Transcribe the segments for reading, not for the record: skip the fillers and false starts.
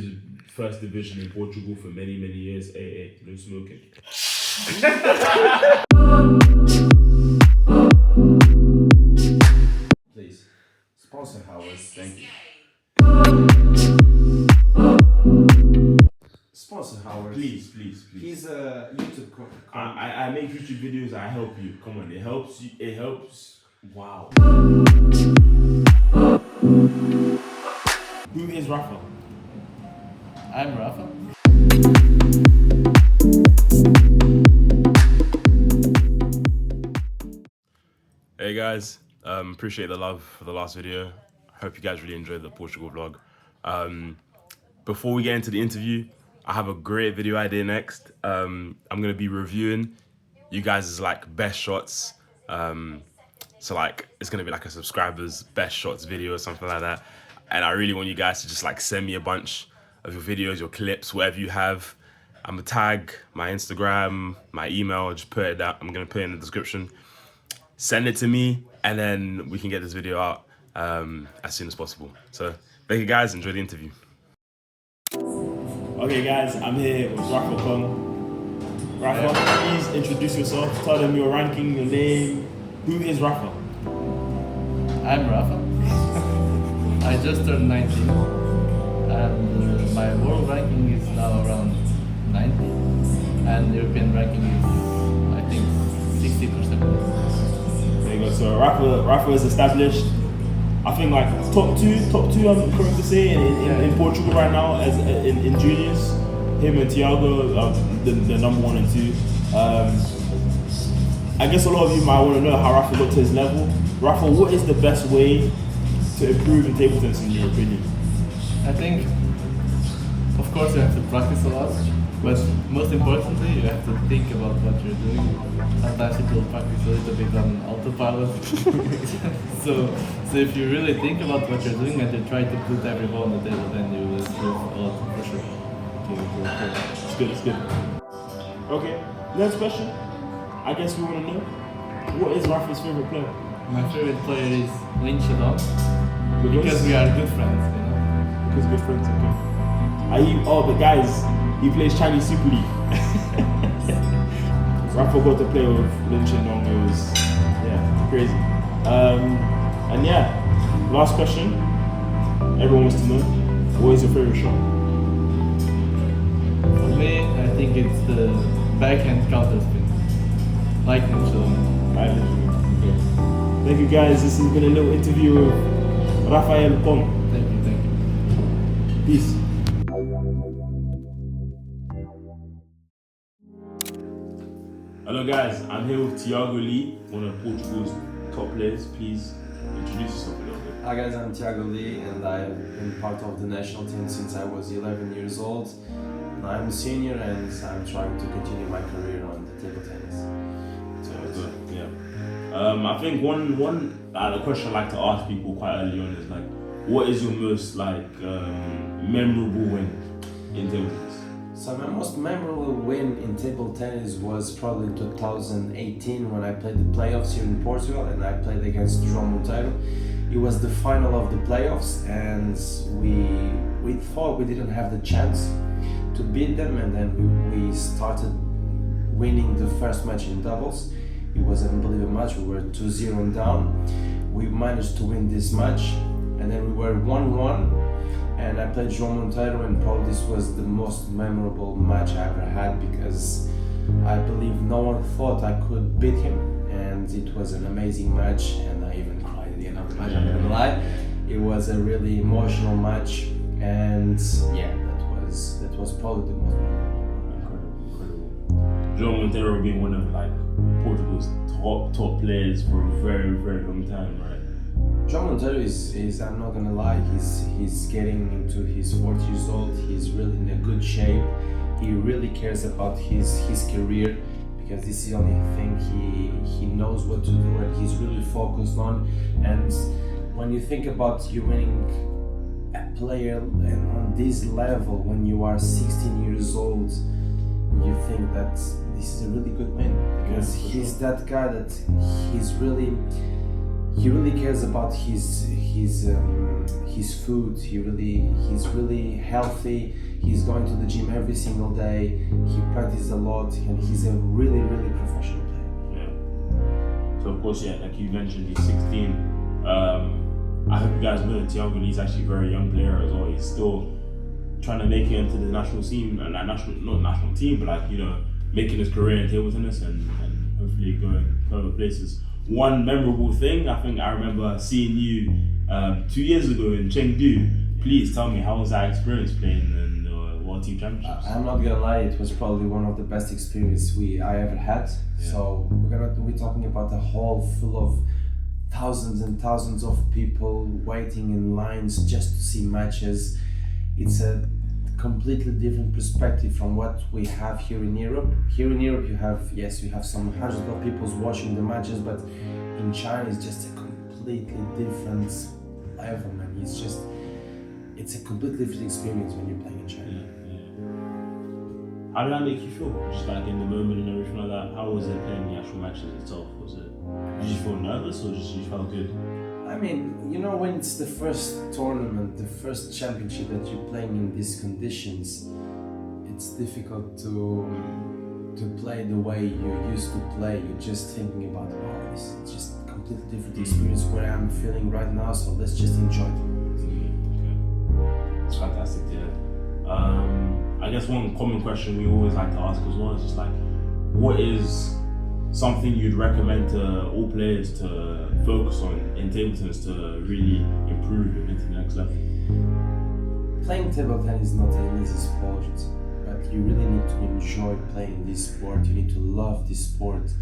First division in Portugal for many years. Hey, no smoking. Please sponsor Howard's. Thank you. Sponsor Howard. Please. He's a YouTube. I make YouTube videos. I help you. Come on, it helps you. It helps. Wow. Who is Rafa? I'm Rafa. Hey guys, appreciate the love for the last video. Hope you guys really enjoyed the Portugal vlog. Before we get into the interview, I have a great video idea next. I'm gonna be reviewing you guys' like best shots. So like it's gonna be like a subscribers best shots video or something like that. And I really want you guys to just like send me a bunch of your videos, your clips, whatever you have. I'm gonna tag my Instagram, my email, just put it down. I'm gonna put it in the description. Send it to me, and then we can get this video out as soon as possible. So thank you guys, enjoy the interview. Okay guys, I'm here with Rafa Kong. Rafa, please introduce yourself, tell them your ranking, your name. Who is Rafa? I'm Rafa. I just turned 19 and my world ranking is now around 90 and European ranking is I think 60%. There you go. So Rafa is established. I think like top two. I'm correct to say in Portugal right now as in juniors. Him and Tiago are the number 1 and 2. I guess a lot of you might want to know how Rafa got to his level. Rafa, what is the best way to improve in table tennis in your opinion? I think, of course, you have to practice a lot, but most importantly, you have to think about what you're doing. Sometimes you will practice a little bit on autopilot. so if you really think about what you're doing and you try to put every ball on the table, then you will improve a lot for sure. It's good. Okay, next question. I guess we want to know, what is Rafa's favorite player? My favorite player is Lin Chadong, because we are good friends, you know. Because good friends, okay. But guys, he plays Chinese Super League. Rafa got to play with Lin Chadong. It was crazy. And last question. Everyone wants to know, what is your favorite shot? For me, I think it's the backhand counter spin. Like Lin Chadong. Okay. Thank you guys. This has been a little interview with Rafael Kong. Thank you. Peace. Hello guys, I'm here with Tiago Lee, one of Portugal's top players. Please introduce yourself a little bit. Hi guys, I'm Tiago Lee and I've been part of the national team since I was 11 years old. And I'm a senior and I'm trying to continue my career on the table tennis. So yeah. I think one the question I like to ask people quite early on is like, what is your most memorable win in table tennis? So my most memorable win in table tennis was probably in 2018 when I played the playoffs here in Portugal and I played against João Monteiro. It was the final of the playoffs and we thought we didn't have the chance to beat them, and then we started winning the first match in doubles. It was an unbelievable match. We were 2-0 down. We managed to win this match and then we were 1-1. And I played João Monteiro, and probably this was the most memorable match I ever had because I believe no one thought I could beat him, and it was an amazing match, and I even cried at the end of the match, I'm not gonna lie. It was a really emotional match, and that was probably the most memorable. Incredible. João Monteiro being one of like Portugal's top players for a very long time, right? João Monteiro is I'm not gonna lie, he's getting into his 40 years old. He's really in a good shape. He really cares about his career because this is the only thing he knows what to do and he's really focused on. And when you think about you winning a player and on this level when you are 16 years old, you think that this is a really good win because he's that guy that he really cares about his food. He's really healthy. He's going to the gym every single day. He practices a lot, and he's a really professional player. Yeah. So of course, yeah, like you mentioned, he's 16. I hope you guys know Tiago Lee's actually a very young player as well. He's still trying to make it into the national team, and not national team, but like, you know, making his career in table tennis and hopefully going further places. One memorable thing, I think I remember seeing you 2 years ago in Chengdu. Please tell me, how was that experience playing in the World Team Championships? I'm not gonna lie, it was probably one of the best experiences I ever had. Yeah. So we're talking about a hall full of thousands and thousands of people waiting in lines just to see matches. It's a completely different perspective from what we have here in Europe. Here in Europe you have some hundreds of people watching the matches, but in China it's just a completely different level, man. It's a completely different experience when you're playing in China. How did that make you feel? Just like in the moment and everything like that? How was it playing the actual matches itself? Did you feel nervous or just you felt good? I mean, you know, when it's the first tournament, the first championship that you're playing in these conditions, it's difficult to play the way you used to play. You're just thinking about, wow, this is just a completely different experience where I'm feeling right now, so let's just enjoy it. Okay. It's fantastic, yeah. I guess one common question we always like to ask as well is just like, what is something you'd recommend to all players to focus on in table tennis to really improve into the next level? Playing table tennis is not an easy sport, but you really need to enjoy playing this sport. You need to love this sport.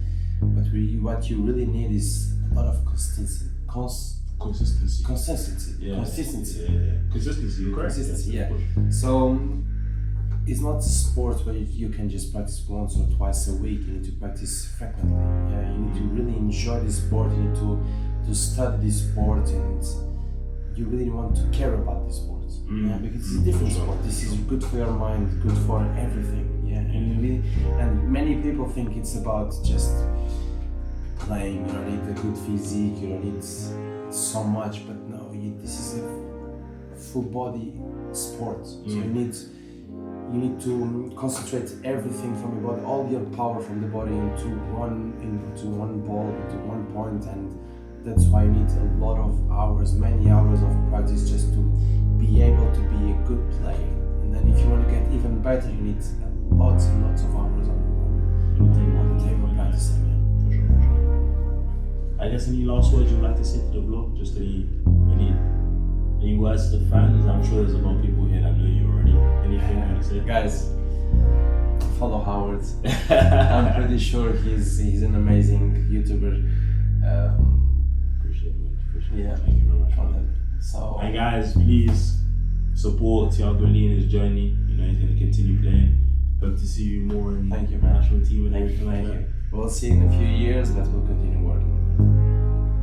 But what you really need is a lot of consistency. Consistency. Consistency. Yeah. Consistency. Yeah. Consistency. You're correct. Consistency. Yeah. So it's not a sport where you can just practice once or twice a week. You need to practice frequently. Yeah. You need to really enjoy this sport. You need to study this sport, and you really want to care about this sport. Yeah, because it's a different sport. This is good for your mind, good for everything. Yeah, and many people think it's about just playing. You don't need a good physique. You don't need so much, but no. This is a full body sport. So you need to concentrate everything from your body, all your power from the body into one ball, into one point, and that's why you need a lot of hours, many hours of practice just to be able to be a good player. And then if you want to get even better, you need lots and lots of hours on the table practicing. For sure. I guess any last words you'd like to say to the vlog? Just any words to the fans? I'm sure there's a lot of people here that know you already. Anything you want to say? Guys, follow Howard. I'm pretty sure he's an amazing YouTuber. Appreciate it. Yeah. Thank you very much. So, and guys, please support Tiago Lee in his journey. You know, he's going to continue playing. Hope to see you more in Thank you, the man. national team and Thank everything you. like that. We'll see in a few years, but we'll continue working.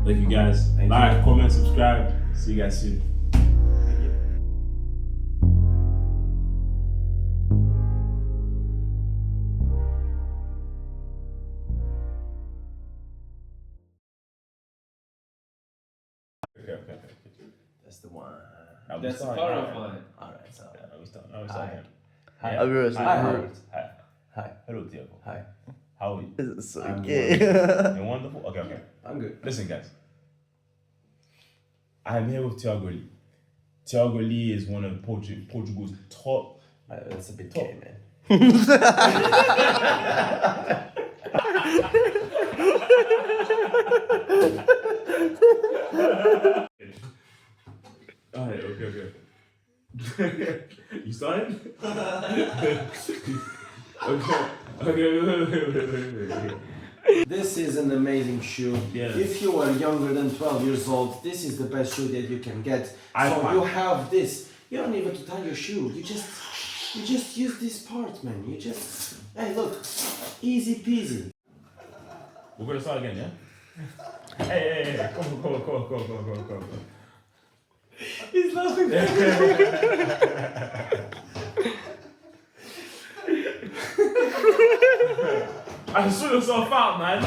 Thank you guys. Thank Like, you. comment, subscribe. See you guys soon. Thank you. Okay. That's the one. That's the horrifying. Alright, so. We start Hi. again. Hi. Yeah. Hi, viewers. Hi, Howard. Hi. Hi. Hello, Tiago. Hi. How are you? This is so I'm gay. You're wonderful? Okay. I'm good. Listen, guys. I am here with Tiago Lee. Tiago Lee is one of Portugal's top. That's a bit gay, man. Alright, okay. You started? Okay, wait. This is an amazing shoe. Yeah. If you are younger than 12 years old, this is the best shoe that you can get. I- You have this. You don't even to tie your shoe. You just use this part, man. Hey, look, easy peasy. We're gonna start again, yeah? Hey, come on. He's laughing. I should have so fat, man.